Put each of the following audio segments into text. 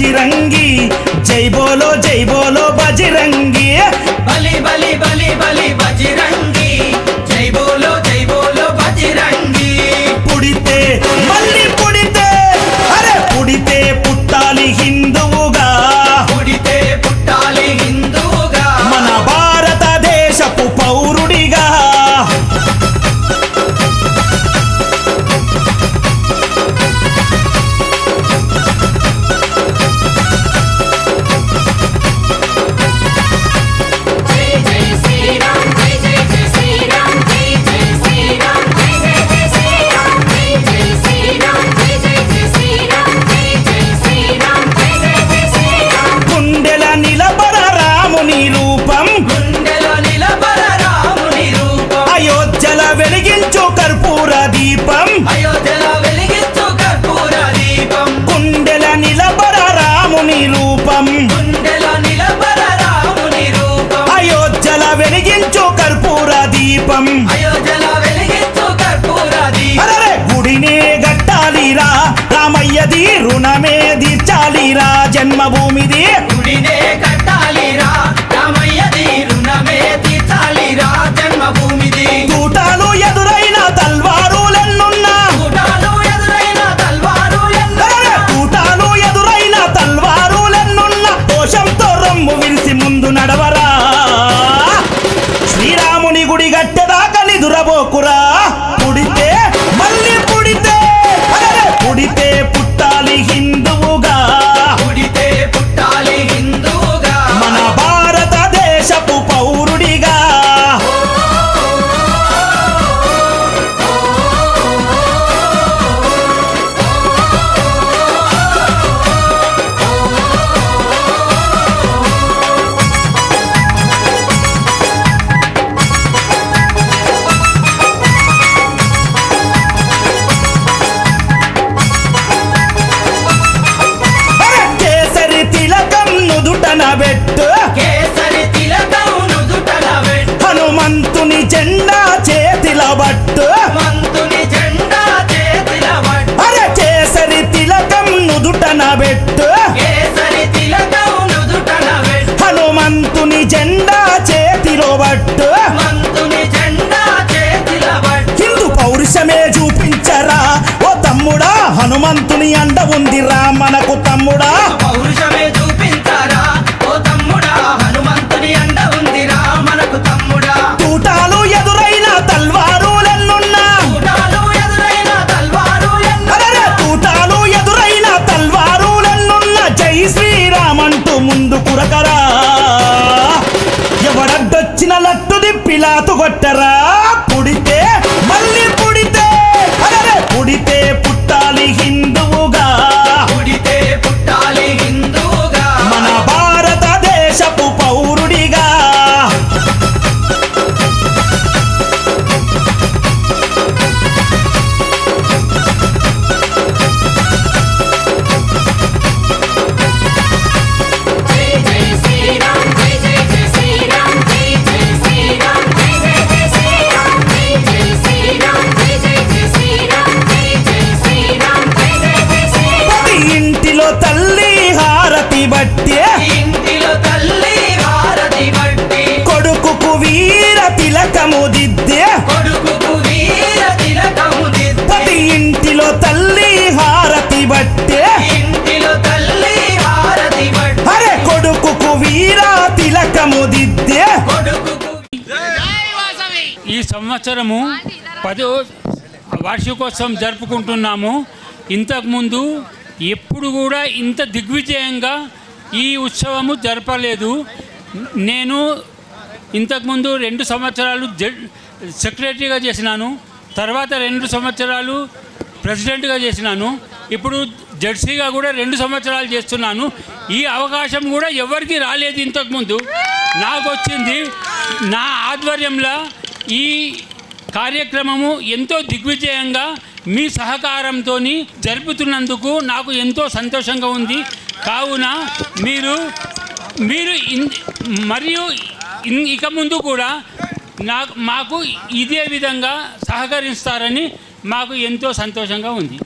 బజిరంగి, జై బోలో బజిరంగి, బలి బలి బలి బలి బజిరంగి, జై బోలో బజిరంగి. పుడితే మళ్ళీ పుడితే, అరే పుడితే పుట్టాలి హిందువుగా, పుడితే పుట్టాలి హిందువుగా, మన భారతదేశపు పౌరుడిగా. గుండెల నిలబర రాముని రూపం, గుండెలో నిలబర రాముని రూపం, అయోధ్యల వెలిగించు కర్పూర దీపం, అయోధ్యలో వెలిగించు కర్పూర దీపం. గుండెల నిలబర రాముని రూపం, గుండెలో నిలబర రాముని రూపం, అయోధ్యల వెలిగించు కర్పూర దీపం. అయోధ్యలో వెలిగించు కర్పూర దీపం. అరే గుడినే గట్టాలిరా, రామయ్యది రుణమే తీర్చాలిరా, జన్మభూమిది గుడినే కట్టాలిరా, రామయ్యది రుణమే తీర్చాలిరా, జన్మభూమిది. తూటాలు ఎదురైన తల్వారులెన్నున్నా, గుడాలు ఎదురైన తల్వారు అరే తూటాలు ఎదురైన తల్వారులెన్నున్నా, దోషంతో రొమ్ము విరిసి ముందు నడవరా, శ్రీరాముని గుడి గట్టెదాకా నిదురబోకురా. పుడితే మళ్ళీ పుడితే, అరే పుడితే పుట్టాలి హిందువుగా, పుడితే పుట్టాలి హిందువుగా, మన భారతదేశపు పౌరుడిగా. అరే కేసరి తిలకం నుదుటన పెట్టు, కేసరి తిలకం నుదుటన పెట్టు, హనుమంతుని జెండా చేతిల బట్టు, మంతుని జెండా చేతిల పట్టు. అరే కేసరి తిలకం నుదుటన పెట్టు, కేసరి తిలకం నుదుటన పెట్టు, హనుమంతుని జెండా చేతిలో బట్టు, మంతుని జెండా చేతిల పట్టు. హిందూ పౌరుషమే చూపించరా ఓ తమ్ముడా, హనుమంతుని అండ ఉందిరా మనకు తమ్ముడా. పౌరుషమే చూపించారా ఓ తమ్ముడా, హనుమంతుని అండ ఉందిరా మనకు తమ్ముడా. తూటాలు ఎదురైన తల్వారులెన్నున్నా, గుడాలు ఎదురైన తల్వారు అరే తూటాలు ఎదురైన తల్వారులెన్నున్నా, జై శ్రీరామంటూ ముందు కురకరా, ఎవడడ్డొచ్చిన లట్టు దిప్పిలాతు కొట్టరా. పుడితే మళ్ళీ పుడితే, అరే పుడితే పుట్టాలి హిందువుగా, పుడితే పుట్టాలి హిందువుగా, మన భారతదేశపు పౌరుడిగా. ప్రతి ఇంటిలో తల్లి హారతి బట్టి, ఇంటిలో తల్లి హారతి బట్టి, కొడుకుకు వీర తిలకము దిద్దే, కొడుకుకు వీర తిలకము దిద్ది. ప్రతి ఇంటిలో తల్లి హారతి బట్టే, ఇంటిలో తల్లి హారతి బట్టి, అరే కొడుకుకు వీర తిలకము దిద్దే. కొడుకుకు ఈ సంవత్సరము 10వ వార్షికోత్సవం జరుపుకుంటున్నాము. ఇంతకుముందు ఎప్పుడు కూడా ఇంత దిగ్విజయంగా ఈ ఉత్సవము జరపలేదు. నేను ఇంతకుముందు 2 సంవత్సరాలు సెక్రటరీగా చేసినాను, తర్వాత 2 సంవత్సరాలు ప్రెసిడెంట్గా చేసినాను, ఇప్పుడు జడ్సీగా కూడా 2 సంవత్సరాలు చేస్తున్నాను. ఈ అవకాశం కూడా ఎవరికి రాలేదు. ఇంతకుముందు నాకు వచ్చింది. నా ఆధ్వర్యంలో ఈ కార్యక్రమము ఎంతో దిగ్విజయంగా మీ సహకారంతో జరుపుతున్నందుకు నాకు ఎంతో సంతోషంగా ఉంది. కావున మీరు మరియు ఇక ముందు కూడా మాకు ఇదే విధంగా సహకరిస్తారని మాకు ఎంతో సంతోషంగా ఉంది.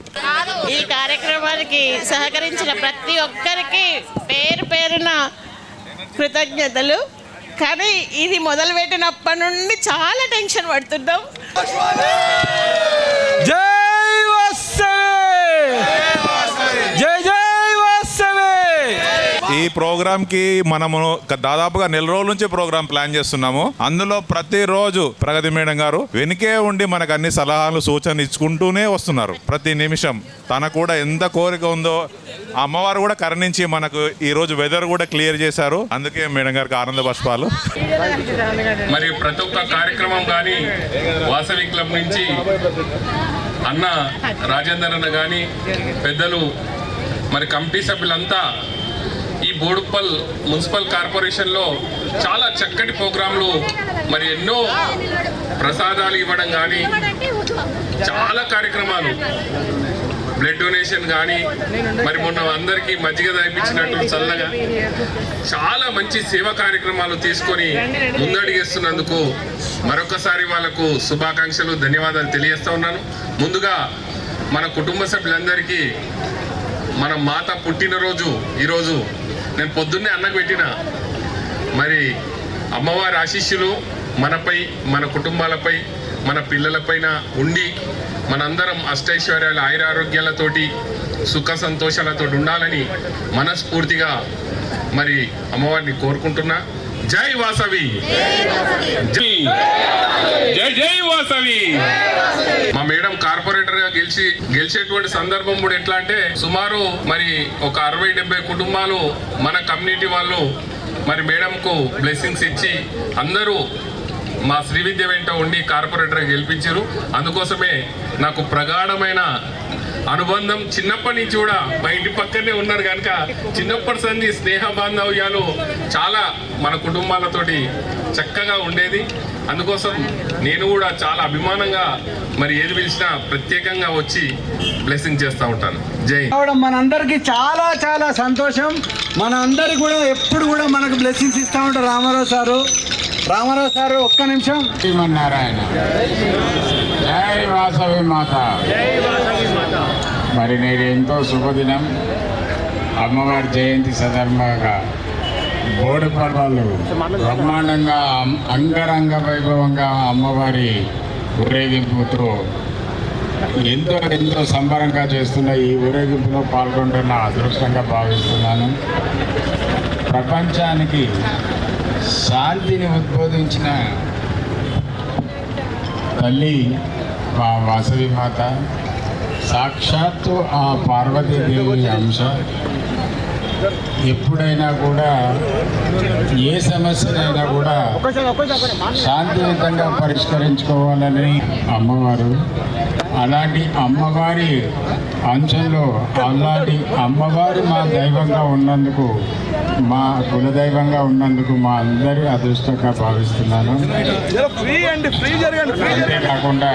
ఈ కార్యక్రమానికి సహకరించిన ప్రతి ప్రతి ఒక్కరికి పేరు పేరున కృతజ్ఞతలు. కానీ ఇది మొదలుపెట్టినప్పటి నుండి చాలా టెన్షన్ పడుతున్నాం. జై వాసవి, జై జై వాసవి. ఈ ప్రోగ్రామ్ కి మనము దాదాపుగా నెల రోజుల నుంచి ప్రోగ్రామ్ ప్లాన్ చేస్తున్నాము. అందులో ప్రతిరోజు ప్రగతి మేడం గారు వెనుకే ఉండి మనకు అన్ని సలహాలు సూచనలు ఇచ్చుకుంటూనే వస్తున్నారు. ప్రతి నిమిషం తనకు కూడా ఎంత కోరిక ఉందో అమ్మవారు కూడా కరుణించి మనకు ఈ రోజు వెదర్ కూడా క్లియర్ చేశారు. అందుకే మేడం గారికి ఆనంద బాష్పాలు. మరి ప్రతి ఒక్క కార్యక్రమం కానీ వాసవి క్లబ్ నుంచి అన్న రాజేందర్ అన్న కానీ పెద్దలు మరి కమిటీ సభ్యులంతా ఈ బోడుప్పల్ మున్సిపల్ కార్పొరేషన్లో చాలా చక్కటి ప్రోగ్రాంలు మరి ఎన్నో ప్రసాదాలు ఇవ్వడం కానీ చాలా కార్యక్రమాలు బ్లడ్ డొనేషన్ కానీ మరి మొన్న అందరికీ మజ్జిగ తాగిపించినట్టు చల్లగా చాలా మంచి సేవా కార్యక్రమాలు తీసుకొని ముందడుగేస్తున్నందుకు మరొకసారి వాళ్ళకు శుభాకాంక్షలు ధన్యవాదాలు తెలియజేస్తా ఉన్నాను. ముందుగా మన కుటుంబ సభ్యులందరికీ మన మాత పుట్టినరోజు ఈరోజు నేను పొద్దున్నే అన్నకు పెట్టిన మరి అమ్మవారి ఆశీస్సులు మనపై మన కుటుంబాలపై మన పిల్లలపైన ఉండి మనందరం అష్టైశ్వర్యాల ఆయురారోగ్యాలతోటి సుఖ సంతోషాలతో ఉండాలని మనస్ఫూర్తిగా మరి అమ్మవారిని కోరుకుంటున్నా. జై వాసవి, జై జై జై వాసవి. మా మేడం కార్పొరేటర్ గా గెలిచేటువంటి సందర్భం కూడా ఎట్లా అంటే సుమారు మరి ఒక 60-70 కుటుంబాలు మన కమ్యూనిటీ వాళ్ళు మరి మేడంకు బ్లెస్సింగ్స్ ఇచ్చి అందరూ మా శ్రీ విద్య వెంట ఉండి కార్పొరేటర్ గెలిపించారు. అందుకోసమే నాకు ప్రగాఢమైన అనుబంధం చిన్నప్పటి నుంచి కూడా మా ఇంటి పక్కనే ఉన్నారు కనుక చిన్నప్పటి సంది స్నేహ బాంధవ్యాలు చాలా మన కుటుంబాలతోటి చక్కగా ఉండేది. అందుకోసం నేను కూడా చాలా అభిమానంగా మరి ఏది పిలిచినా ప్రత్యేకంగా వచ్చి బ్లెస్సింగ్ చేస్తూ ఉంటాను. జై మనందరికి చాలా చాలా సంతోషం. మన అందరికి కూడా ఎప్పుడు కూడా మనకు బ్లెస్సింగ్స్ ఇస్తూ ఉంటారు రామారావు సారు ఒక్క నిమిషం. శ్రీమన్నారాయణ, జై వాసవి మాత. మరి నేడు ఎంతో శుభదినం. అమ్మవారి జయంతి సందర్భంగా బోడుప్పల్ వాళ్ళు బ్రహ్మాండంగా అంగరంగ వైభవంగా అమ్మవారి ఊరేగింపుతో ఎంతో సంబరంగా చేస్తున్న ఈ ఊరేగింపులో పాల్గొంటున్న అదృష్టంగా భావిస్తున్నాను. ప్రపంచానికి శాంతిని ఉద్బోధించిన తల్లి మా వాసవి మాత, సాక్షాత్తు ఆ పార్వతీదేవి అంశ. ఎప్పుడైనా కూడా ఏ సమస్యనైనా కూడా శాంతియుతంగా పరిష్కరించుకోవాలని అమ్మవారు, అలాంటి అమ్మవారి అంశంలో అలాంటి అమ్మవారు మా దైవంగా ఉన్నందుకు, మా కులదైవంగా ఉన్నందుకు మా అందరి అదృష్టంగా భావిస్తున్నాను. అంతేకాకుండా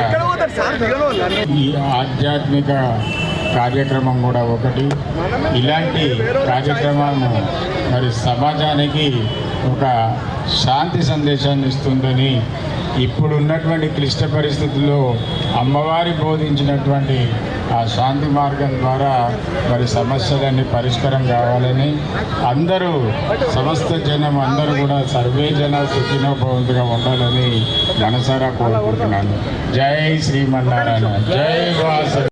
ఈ ఆధ్యాత్మిక కార్యక్రమం కూడా ఒకటి. ఇలాంటి కార్యక్రమాలను మరి సమాజానికి ఒక శాంతి సందేశాన్ని ఇస్తుందని, ఇప్పుడు ఉన్నటువంటి క్లిష్ట పరిస్థితుల్లో అమ్మవారి బోధించినటువంటి ఆ శాంతి మార్గం ద్వారా మరి సమస్యలన్నీ పరిష్కారం కావాలని అందరూ, సమస్త జనం అందరూ కూడా సర్వే జన సుఖినో భవంతుగా ఉండాలని మనసారా కోరుకుంటున్నాను. జై శ్రీమన్నారాయణ, జై వాసవి.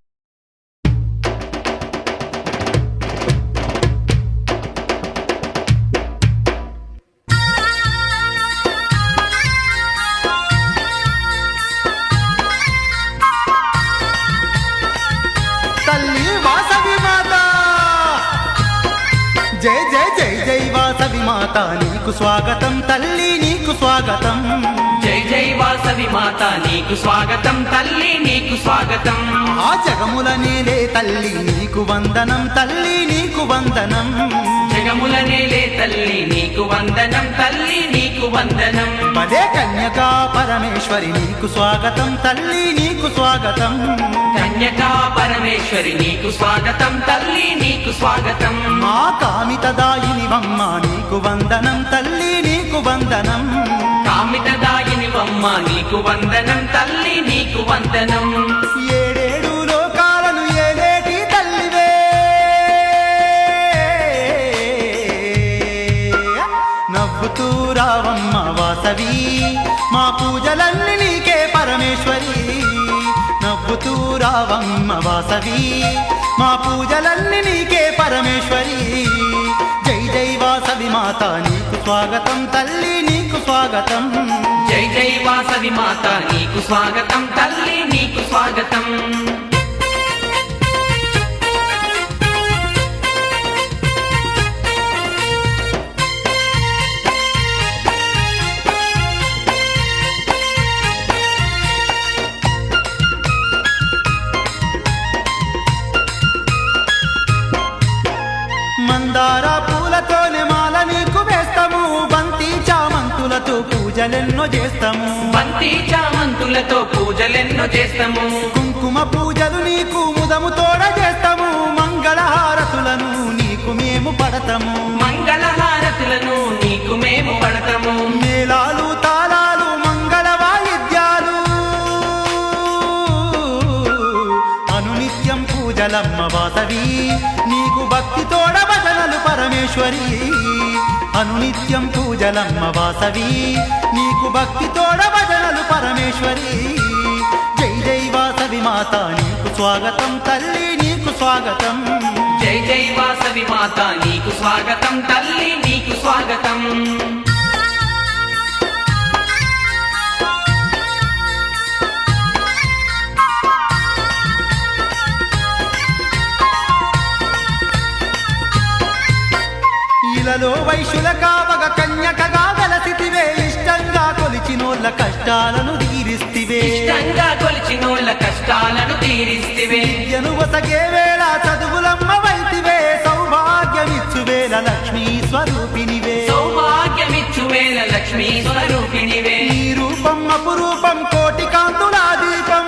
జై జై జై జై వాసవి మాత, నీకు స్వాగతం తల్లి, నీకు స్వాగతం. జై జై వాసవి మాత, నీకు స్వాగతం తల్లి, నీకు స్వాగతం. ఆ జగముల నేలే తల్లి, నీకు వందనం తల్లి, నీకు వందనం. జగముల నేలే తల్లి, నీకు వందనం తల్లి, నీకు వందనం. పదే కన్యకా పరమేశ్వరి, నీకు స్వాగతం తల్లి, నీకు స్వాగతం. కన్యకా పరమేశ్వరి, నీకు స్వాగతం తల్లి, నీకు స్వాగతం. మా కామితదాయిని వమ్మ, నీకు వందనం తల్లి, నీకు వందనం. కామితదాయిని వమ్మ, నీకు వందనం తల్లి, నీకు వందనం. ఏడేడు లోకాలను ఏలేటి తల్లివే, పూజలన్నీ నీకే పరమేశ్వరి నవ్వుతూ రావమ్మ వాసవి మా పూజలన్నీ నీకే పరమేశ్వరి జై జై వాసవి మాత నీకు స్వాగతం తల్లి నీకు స్వాగతం జై జై వాసవి మాత నీకు స్వాగతం తల్లి నీకు స్వాగతం మందార పూలతోనే మాల నీకు వేస్తాము బంతి చామంతులతో పూజలెన్నో చేస్తాము బంతి చామంతులతో పూజలెన్నో చేస్తాము కుంకుమ పూజలు నీకు ముదము తోడ చేస్తాము మంగళహారతులను నీకు మేము పడతాము మంగళహారతులను నీకు మేము పడతాము మేళాలు తాళాలు మంగళ వాయిద్యాలు అనునిత్యం పూజలమ్మ వాసవి నీకు భక్తి తోడ భజనలు పరమేశ్వరి అనునిత్యం పూజలమ్మ వాసవి నీకు భక్తి తోడ భజనలు పరమేశ్వరి జై జై వాసవి మాత నీకు స్వాగతం తల్లి నీకు స్వాగతం జై జై వాసవి మాత నీకు స్వాగతం తల్లి నీకు స్వాగతం ఇలలో వైశ్యుల కావగ కన్యకగా వెలసితివే ఇష్టంగా కొలిచినోళ్ళ కష్టాలను తీరిస్తివే ఇష్టంగా కొలిచినోళ్ళ కష్టాలను తీరిస్తివే విద్యను వసగే వేళ చదువులమ్మ వైతివే సౌభాగ్యమిచ్చు వేళ లక్ష్మీ స్వరూపినివే సౌభాగ్యమిచ్చు వేళ లక్ష్మీ స్వరూపిణివే ఈ రూపం అపురూపం కోటి కాంతుల దీపం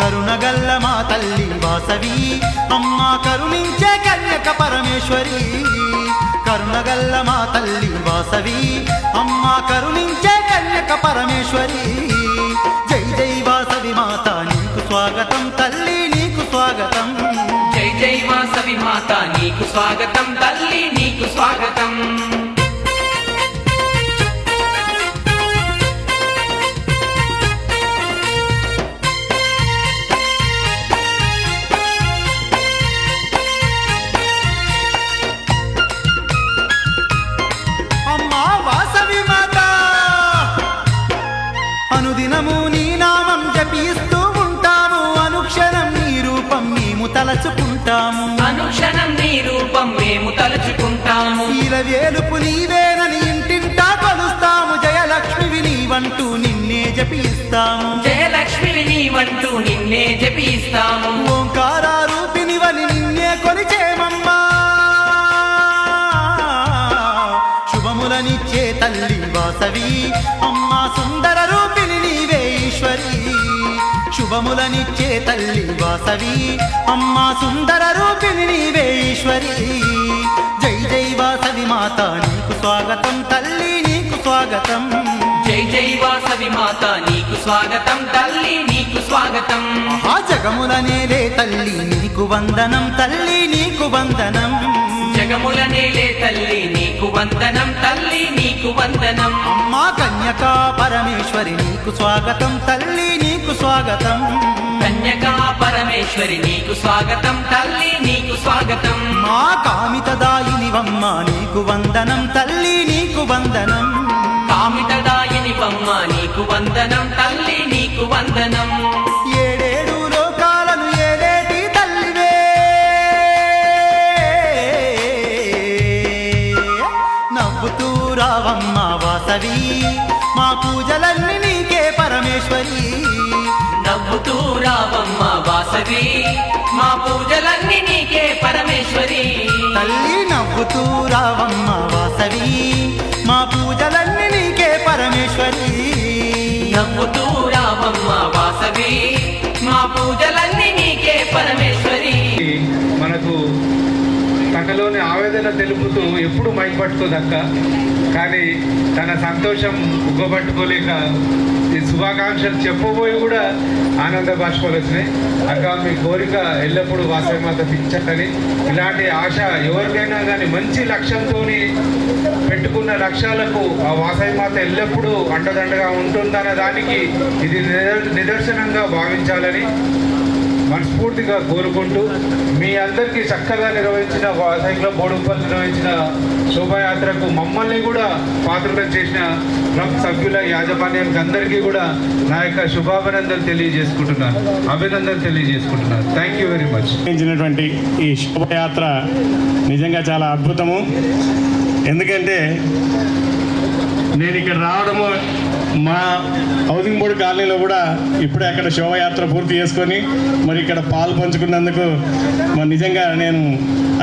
కరుణగల్ల మా తల్లి వాసవి అమ్మ కరుణించే కన్యక పరమేశ్వరి కరుణగల్ల మా తల్లి వాసవి అమ్మ కరుణించే కన్యక పరమేశ్వరి జై జై వాసవి మాత నీకు స్వాగతం తల్లి నీకు స్వాగతం జై జై వాసవి మాత నీకు స్వాగతం తల్లి నీకు స్వాగతం అమ్మా వాసవి మాత అనుదినము నీ నామం జపిస్తూ ఉంటాము అనుక్షణం నీ రూపం మేము తలచుకుంటాము అనుక్షణం నీ రూపం మేము తలుచుకుంటాము వేలుపు నీవేనని ఇంటింటా కొలుస్తాము జయలక్ష్మివి నీవంటూ నిన్నే జపిస్తాము జయలక్ష్మివి నీవంటూ నిన్నే జపిస్తాము ఓంకార రూపినివని నిన్నే కొలిచేమమ్మా శుభములనిచ్చే తల్లి వాసవి అమ్మా సుందర రూపిణి నీవే ఈశ్వరి శుభములనిచ్చే తల్లి వాసవి అమ్మా సుందర రూపిణి నీవే ఈశ్వరి జై జై వాసవి మాత నీకు స్వాగతం తల్లి నీకు స్వాగతం జై జై వాసవి మాత నీకు స్వాగతం తల్లి నీకు స్వాగతం ఆ జగముల నేలే తల్లి నీకు వందనం తల్లి నీకు వందనం జగముల నేలే తల్లి నీకు వందనం తల్లి నీకు వందనం అమ్మా కన్యకా పరమేశ్వరి నీకు స్వాగతం తల్లి నీకు స్వాగతం కన్యకా పరమేశ్వరి నీకు స్వాగతం తల్లి నీకు స్వాగతం మా కామితదాయినివమ్మ నీకు వందనం తల్లి నీకు వందనం కామితదాయినివమ్మ నీకు వందనం తల్లి నీకు వందనం ఏడేడు లోకాలను ఏలేటి తల్లివే నవ్వుతూ రావమ్మ వాసవి మా పూజలన్నీ నీకే పరమేశ్వరి నవ్వుతూ రావమ్మ వాసవి మా పూజలన్నీ నీకే పరమేశ్వరి తల్లి నవ్వుతూ రావమ్మ వాసవి మా పూజలన్నీ నీకే పరమేశ్వరి నవ్వుతూ రావమ్మ వాసవి మా పూజలన్నీ నీకే పరమేశ్వరి మనకు తనలోని ఆవేదన తెలుపుతూ ఎప్పుడు మైక్ పట్టుకోదు అక్క. కానీ తన సంతోషం ఉగ్గబట్టుకోలేక ఈ శుభాకాంక్షలు చెప్పబోయి కూడా ఆనంద బాష్పాలు వచ్చినాయి. అక్క మీ కోరిక ఎల్లప్పుడూ వాసవి మాత పిచ్చని, ఇలాంటి ఆశ ఎవరికైనా కానీ మంచి లక్ష్యంతో పెట్టుకున్న లక్ష్యాలకు ఆ వాసవి మాత ఎల్లప్పుడూ అండదండగా ఉంటుందన్న దానికి ఇది నిదర్శనంగా భావించాలని మనస్ఫూర్తిగా కోరుకుంటూ, మీ అందరికీ చక్కగా నిర్వహించిన వాసవి క్లబ్ బోడుప్పల్ నిర్వహించిన శోభాయాత్రకు మమ్మల్ని కూడా పాత్రలు చేసిన క్లబ్ సభ్యుల యాజమాన్యానికి అందరికీ కూడా నా యొక్క శుభాభినందనలు తెలియజేసుకుంటున్నాను, అభినందనలు తెలియజేసుకుంటున్నాను. Thank you very much. నిర్వహించినటువంటి ఈ శోభయాత్ర నిజంగా చాలా అద్భుతము. ఎందుకంటే నేను ఇక్కడ రావడము మా హౌసింగ్ బోర్డు కాలనీలో కూడా ఇప్పుడే అక్కడ శోభయాత్ర పూర్తి చేసుకొని మరి ఇక్కడ పాలు పంచుకున్నందుకు మరి నిజంగా నేను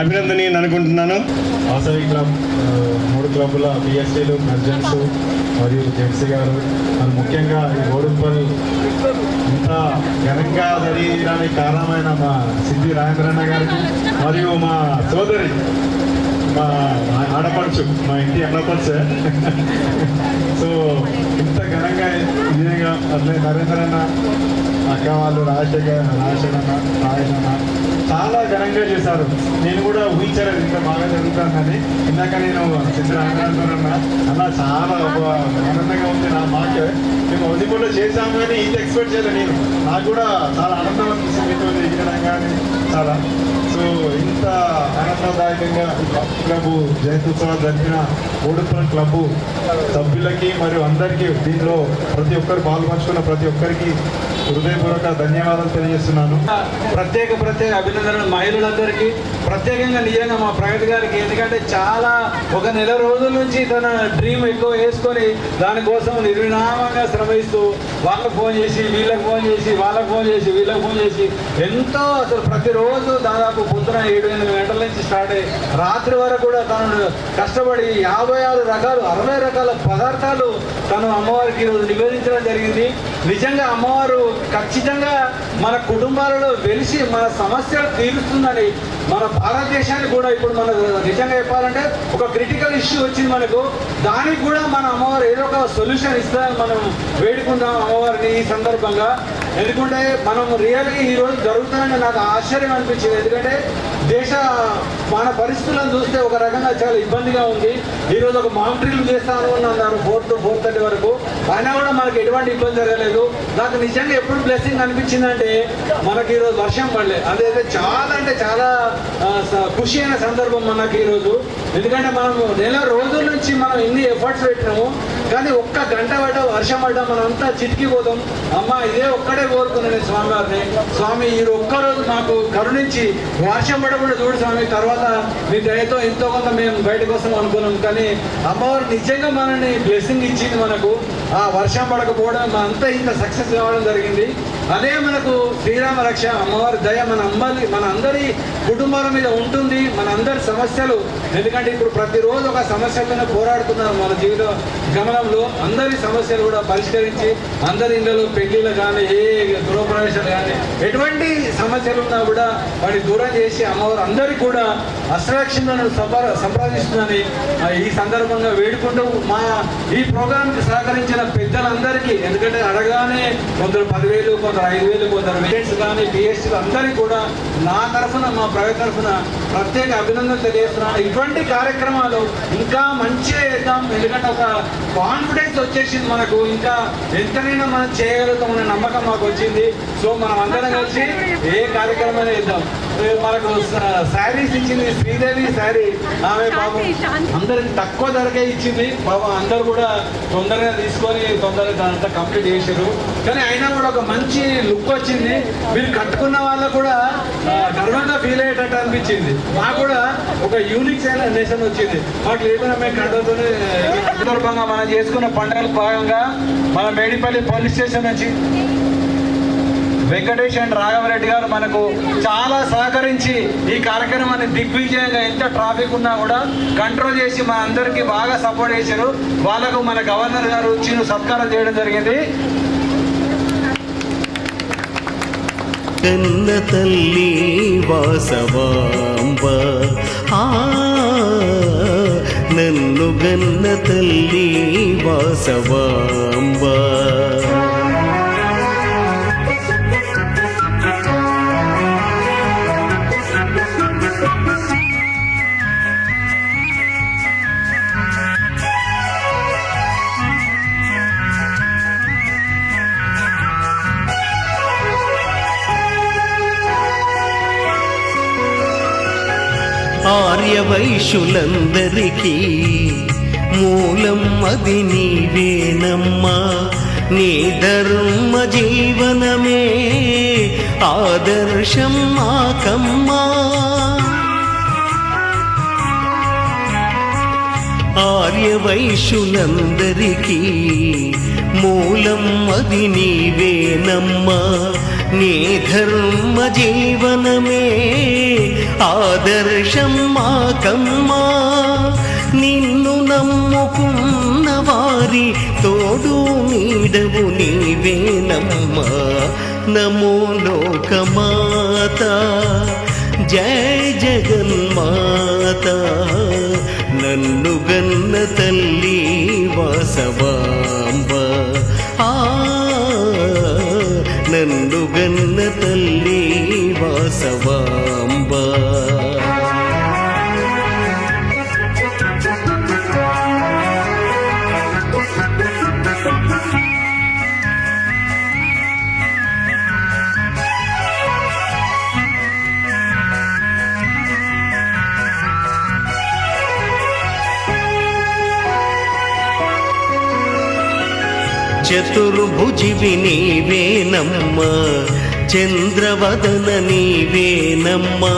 అభినందనీయం అనుకుంటున్నాను. వాసవి క్లబ్ 3 క్లబ్ల బిఎస్సీలు ప్రెసిడెంట్స్ మరియు జెడ్సీ గారు, మరి ముఖ్యంగా ఈ బోడుప్పల్ ఇంత ఘనంగా జరిగడానికి కారణమైన మా సిద్ధి రాజేంద్రన్న గారికి మరియు మా సోదరి మా ఆడపడుచు మా ఇంటి ఆడపడుచు సో ఇంత ఘనంగా నిజంగా అట్లే నరేంద్రన్న అక్క వాళ్ళు రాజశేఖరన్న రాయనన్న చాలా ఘనంగా చేశారు. నేను కూడా ఊహించలేదు ఇంకా బాగా జరుగుతుందని. ఇందాక నేను సిద్ధరాజేంద్రన్న అన్న చాలా ఆనందంగా ఉంది. నా మాకే మేము హౌసింగ్లో చేశాము కానీ ఇంత ఎక్స్పెక్ట్ చేయలేదు నేను. నాకు కూడా చాలా ఆనందం అనిపిస్తుంది మీతో ఎగరడం కానీ చాలా. సో ఇంత ఆనందదాయకంగా క్లబ్ జయంత్యుత్సవాలు జరిపిన బోడుప్పల్ క్లబ్ సభ్యులకి మరియు అందరికీ, దీనిలో ప్రతి ఒక్కరు పాల్పంచుకున్న ప్రతి ఒక్కరికి హృదయపూర్వక ధన్యవాదాలు తెలియజేస్తున్నాను. ప్రత్యేక అభినందనలు మహిళలందరికీ, ప్రత్యేకంగా నిజంగా మా ప్రగతి గారికి. ఎందుకంటే చాలా ఒక నెల రోజుల నుంచి తన డ్రీమ్ ఎక్కువ వేసుకొని దానికోసం నిర్విరామంగా శ్రమిస్తూ వాళ్ళకు ఫోన్ చేసి వీళ్ళకి ఫోన్ చేసి వాళ్ళకు ఫోన్ చేసి వీళ్ళకి ఫోన్ చేసి ఎంతో అసలు ప్రతిరోజు దాదాపు పొద్దున 7-8 గంటల నుంచి స్టార్ట్ అయ్యి రాత్రి వరకు కూడా తను కష్టపడి 56 రకాలు 60 రకాల పదార్థాలు తను అమ్మవారికి ఈరోజు నివేదించడం జరిగింది. నిజంగా అమ్మవారు ఖచ్చితంగా మన కుటుంబాలలో వెలిసి మన సమస్యలు తీరుస్తుందని, మన భారతదేశానికి కూడా ఇప్పుడు మన నిజంగా చెప్పాలంటే ఒక క్రిటికల్ ఇష్యూ వచ్చింది మనకు, దానికి కూడా మన అమ్మవారు ఏదో ఒక సొల్యూషన్ ఇస్తుందని మనం వేడుకుందాం అమ్మవారిని ఈ సందర్భంగా. ఎందుకంటే మనం రియల్గా ఈరోజు జరుగుతుందని నాకు ఆశ్చర్యం అనిపించింది. ఎందుకంటే మన పరిస్థితులను చూస్తే ఒక రకంగా చాలా ఇబ్బందిగా ఉంది. ఈరోజు ఒక మాక్ డ్రిల్ చేస్తాను అన్నారు 4 to 4:30 వరకు, అయినా కూడా మనకి ఎటువంటి ఇబ్బంది జరగలేదు. నాకు నిజంగా ఎప్పుడు బ్లెస్సింగ్ అనిపించిందంటే మనకి ఈరోజు వర్షం పడలే. అదైతే చాలా అంటే చాలా ఖుషి అయిన సందర్భం మనకి ఈరోజు. ఎందుకంటే మనం నెల రోజుల నుంచి మనం ఎన్ని ఎఫర్ట్స్ పెట్టినాము, కానీ ఒక్క గంట పడ్డా వర్షం పడ్డా మనం అంతా చితికిపోతాం. అమ్మ ఇదే ఒక్కడే కోరుకున్నాను స్వామి వారిని, స్వామి ఈ ఒక్కరోజు మాకు కరుణించి వర్షం పడకుండా చూడు స్వామి, తర్వాత మీ దయతో ఎంతో కొంత మేము బయటకు వస్తాం అనుకున్నాం. కానీ అమ్మవారు నిజంగా మనల్ని బ్లెస్సింగ్ ఇచ్చింది మనకు. ఆ వర్షం పడకపోవడం అంతా ఇంత సక్సెస్ కావడం జరిగింది. అదే మనకు శ్రీరామ రక్ష అమ్మవారి దయ మన అందరి కుటుంబాల మీద ఉంటుంది. మన అందరి సమస్యలు, ఎందుకంటే ఇప్పుడు ప్రతిరోజు ఒక సమస్యతోనే పోరాడుతున్నారు మన జీవిత గమనంలో. అందరి సమస్యలు కూడా పరిష్కరించి అందరి ఇళ్ళలో పెళ్లిళ్ళు కానీ ఏ గృహప్రవేశాలు కానీ ఎటువంటి సమస్యలు ఉన్నా కూడా వాటి దూరం చేసి అమ్మవారు అందరికీ కూడా అష్టలక్ష్మిలను సంప్రదిస్తుందని ఈ సందర్భంగా వేడుకుంటూ మా ఈ ప్రోగ్రాంకి సహకరించిన పెద్దలందరికీ, ఎందుకంటే అడగానే కొందరు 10,000 కొందరు 5,000 కొందరు పేరెంట్స్ కానీ పిఎస్సీలు అందరికీ కూడా నా తరఫున మా ప్రగతి తరఫున ప్రత్యేక అభినందనలు తెలియజేస్తున్నాను. ఇటువంటి కార్యక్రమాలు ఇంకా మంచిగా చేద్దాం. ఎందుకంటే ఒక కాన్ఫిడెన్స్ వచ్చేసింది మనకు, ఇంకా ఎంతనైనా మనం చేయగలుగుతామనే నమ్మకం మాకు వచ్చింది. సో మనం అందరం కలిసి ఏ కార్యక్రమం చేద్దాం. మనకు శారీస్ ఇచ్చింది శ్రీదేవి శారీ, ఆమె పాపం అందరికి తక్కువ ధరకే ఇచ్చింది. పాపం అందరు కూడా తొందరగా తీసుకొని తొందరగా దాంట్లో కంప్లీట్ చేశారు. కానీ అయినా కూడా ఒక మంచి లుక్ వచ్చింది. మీరు కట్టుకున్న వాళ్ళకు కూడా గర్వంగా ఫీల్ అయ్యేటట్టు అనిపించింది. మాకు కూడా ఒక యూనిక్ నేషన్ వచ్చింది. మాకు లేకుండా మేము కంటతోనే సందర్భంగా మనం చేసుకున్న పండుగల భాగంగా మన మేడిపల్లి పోలీస్ స్టేషన్ నుంచి వెంకటేష్ అండ్ రాఘవరెడ్డి గారు మనకు చాలా సహకరించి ఈ కార్యక్రమాన్ని దిగ్విజయంగా ఎంత ట్రాఫిక్ ఉన్నా కూడా కంట్రోల్ చేసి మన అందరికీ బాగా సపోర్ట్ చేశారు. వాళ్ళకు మన గవర్నర్ గారు వచ్చి సత్కారం చేయడం జరిగింది. కన్న తల్లి వాసవాంబ నన్ను గన్న తల్లి వాసవాంబ. ఆర్యవైశ్యులందరికీ మూలం అది నీవేనమ్మా. నీ ధర్మ జీవనమే ఆదర్శం మాకమ్మా. ఆర్యవైశ్యులందరికీ మూలం అది నీవేనమ్మా. నీ ధర్మ జీవనమే ఆదర్శం మాకమ్మా. నిన్ను నమ్ముకున్న వారి తోడు నీడవు నీవేనమ్మా. నమో లోకమాత జయ జగన్మాత. నన్ను గన్న తల్లి వాసవాంబ. నన్ను గన్న తల్లి వాసవాంబ. చతుర్భుజివి నీవేనమ్మా. చంద్రవదన నీవేనమ్మా.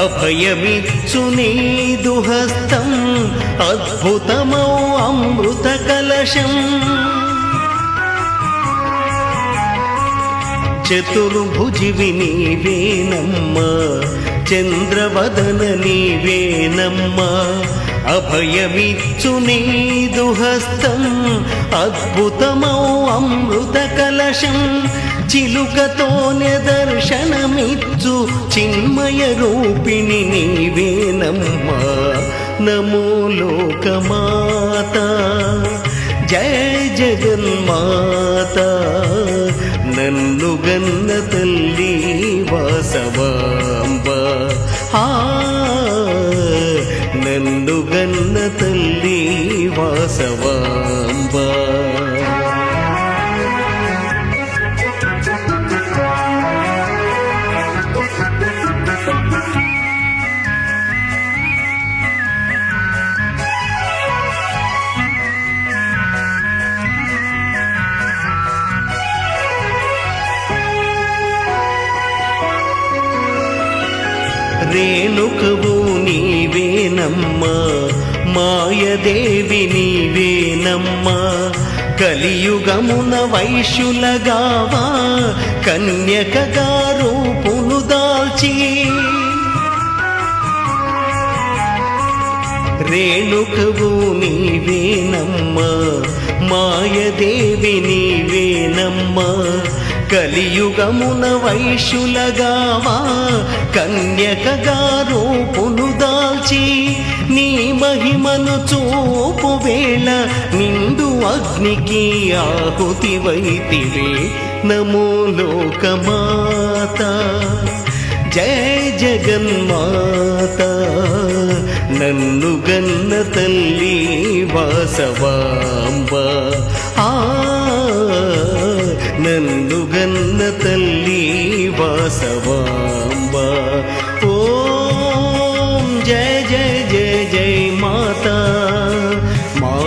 అభయమిచ్చు నీదు హస్తం అద్భుతమౌ అమృత కలశం. చతుర్భుజివి నీవేనమ్మా. చంద్రవదన నీవేనమ్మా. అభయమిచ్చు నీదు హస్తం అద్భుతమౌ అమృత కలశం. చిలుకతోనే దర్శనమిచ్చు చిన్మయ రూపిణి నీవేనమ్మా. నమో లోకమాత జయ జగన్మాత. నన్ను గన్న తల్లి వాసవాంబ. నన్ను గన్న తల్లి వాసవాంబ. రేణుకవు నీవేనమ్మా. మాయదేవి నీవేనమ్మా. కలియుగమున వైశ్యులగావా కన్యకగా రూపును దాల్చి. రేణుకవు నీవేనమ్మా. మాయదేవి నీవేనమ్మా. కలియుగమున వైశ్యులగావా కన్యకగా రూపును దాల్చి. నీ మహిమను చూపు వేళ నిండు అగ్నికి ఆహుతి వైతివే. నమో లోకమాత జయ జగన్మాత. నన్ను గన్న తల్లి వాసవాంబ. నన్ను గన్న తల్లి వాసవాంబ. ఓం జయ జయ జయ జయ మాత. మా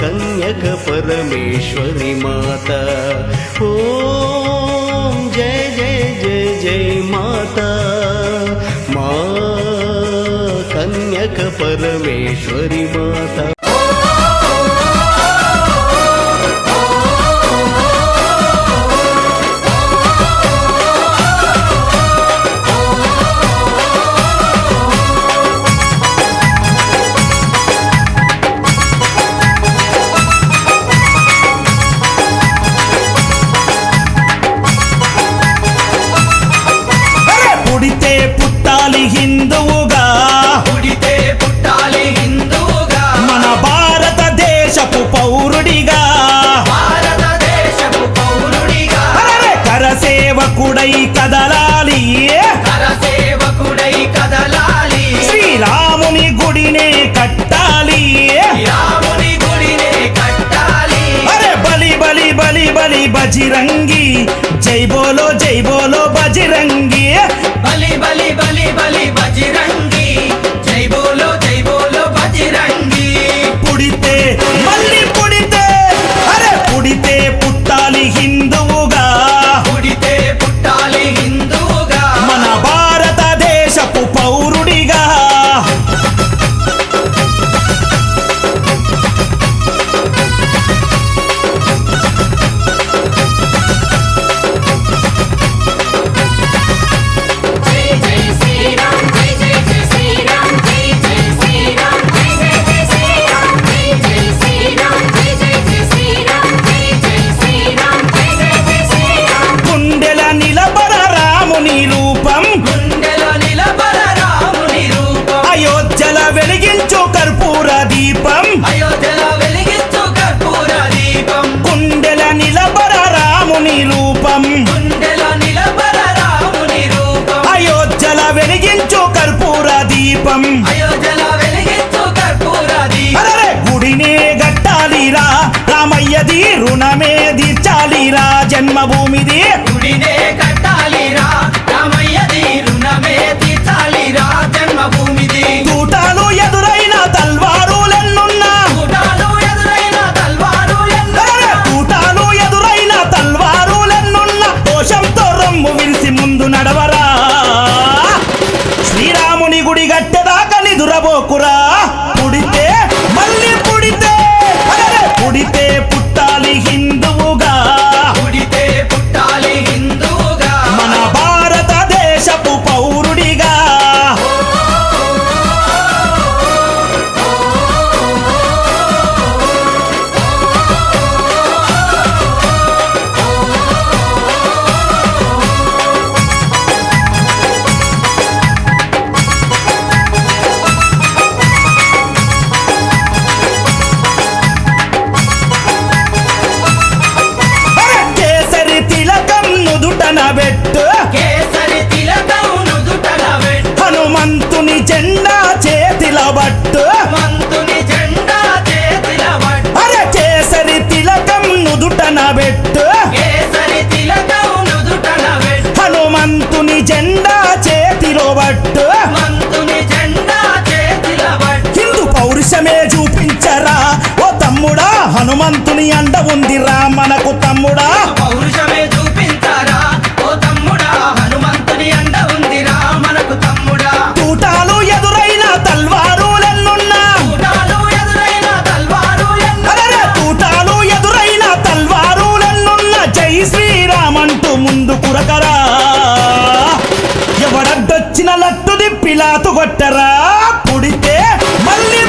కన్యక పరమేశ్వరి మాత. ఓం జయ జయ జయ జయ మాత. మా కన్యక పరమేశ్వరి మాత. పుడితే పుట్టాలి హిందువుగా. బజిరంగి జై బోలో బజిరంగి బలి బలి బలి బలి బజిరంగి జై బోలో బజిరంగి పుడితే మళ్ళీ పుడితే అరే పుడితే పుట్టాలి హిందువుగా పుడితే పుట్టాలి హిందువుగా మన భారతదేశపు పౌరుడిగా గుండెల నిలబడ రాముని రూపం గుండెలో నిలబడ రాముని రూపం అయోధ్యల వెలిగించు కర్పూర దీపం అయోధ్యలో వెలిగించు కర్పూర దీపం గుండెల నిలబడ రాముని రూపం గుండెలో నిలబడ రాముని రూపం అయోధ్యల వెలిగించు కర్పూర దీపం అయోధ్యలో వెలిగించు కర్పూర దీపం అరే గుడినే గట్టాలిరా రామయ్యది రుణమే తీర్చాలిరా జన్మభూమిది గుడినే కట్టాలిరా రామయ్యది రుణమే తీర్చాలిరా జన్మభూమిది తూటాలు ఎదురైన తల్వారులెన్నున్నా కూటాలు ఎదురైన తల్వారు అరే తూటాలు ఎదురైన తల్వారులెన్నున్నా దోషంతో రొమ్ము విరిసి ముందు నడవరా శ్రీరాముని గుడి గట్టెదాకా నిదురబోకురా పుడితే మళ్ళీ పుడితే అరే పుడితే పుట్టాలి హిందువుగా పుడితే పుట్టాలి హిందువుగా మన భారతదేశపు పౌరుడిగా అరే కేసరి తిలకం నుదుటన పెట్టు కేసరి తిలకం నుదుటన పెట్టు హనుమంతుని జెండా చేతిల బట్టు మంతుని జెండా చేతిల పట్టు అరే కేసరి తిలకం నుదుటన పెట్టు కేసరి తిలకం నుదుటన పెట్టు హనుమంతుని జెండా చేతిలో బట్టు మంతుని జెండా చేతిల పట్టు హిందూ పౌరుషమే చూపించరా ఓ తమ్ముడా హనుమంతుని అండ ఉందిరా మనకు తమ్ముడా పౌరుషమే చూపించారా ఓ తమ్ముడా హనుమంతుని అండ ఉందిరా మనకు తమ్ముడా తూటాలు ఎదురైన తల్వారులెన్నున్నా కూటాలు ఎదురైన తల్వారు అరే తూటాలు ఎదురైన తల్వారులెన్నున్నా జై శ్రీరామంటూ ముందు కురకరా ఎవడడ్డొచ్చిన లట్టు దిప్పిలాతు కొట్టరా పుడితే మళ్ళీ